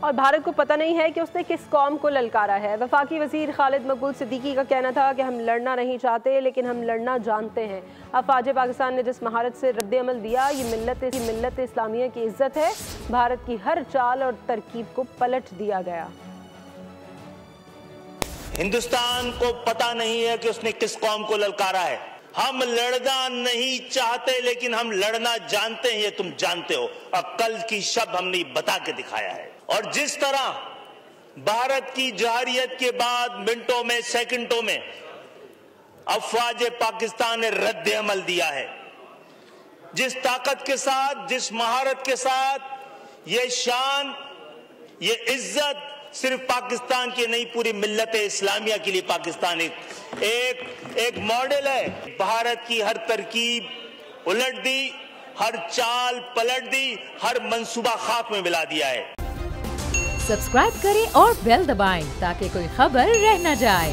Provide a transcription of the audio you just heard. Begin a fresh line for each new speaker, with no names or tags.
और भारत को पता नहीं है कि उसने किस कौम को ललकारा है। वफाकी वज़ीर खालिद मकबूल सिद्दीकी का कहना था कि हम लड़ना नहीं चाहते लेकिन हम लड़ना जानते हैं। अफवाज पाकिस्तान ने जिस महारत से रद्द-ए-अमल दिया, ये मिल्लत इस्लामिया की इज्जत है। भारत की हर चाल और तरकीब को पलट दिया गया।
हिंदुस्तान को पता नहीं है कि उसने किस कौम को ललकारा है। हम लड़ना नहीं चाहते लेकिन हम लड़ना जानते हैं, ये तुम जानते हो। और कल की शब्द हमने बता के दिखाया है। और जिस तरह भारत की जहारियत के बाद मिनटों में, सेकंडों में अफवाज पाकिस्तान ने रद्द-ए-अमल दिया है, जिस ताकत के साथ, जिस महारत के साथ, ये शान, ये इज्जत सिर्फ पाकिस्तान की नहीं, पूरी मिल्लत इस्लामिया के लिए पाकिस्तान एक मॉडल है। भारत की हर तरकीब उलट दी, हर चाल पलट दी, हर मंसूबा खाक में मिला दिया है।
सब्सक्राइब करें और बेल दबाएं ताकि कोई खबर रह न जाए।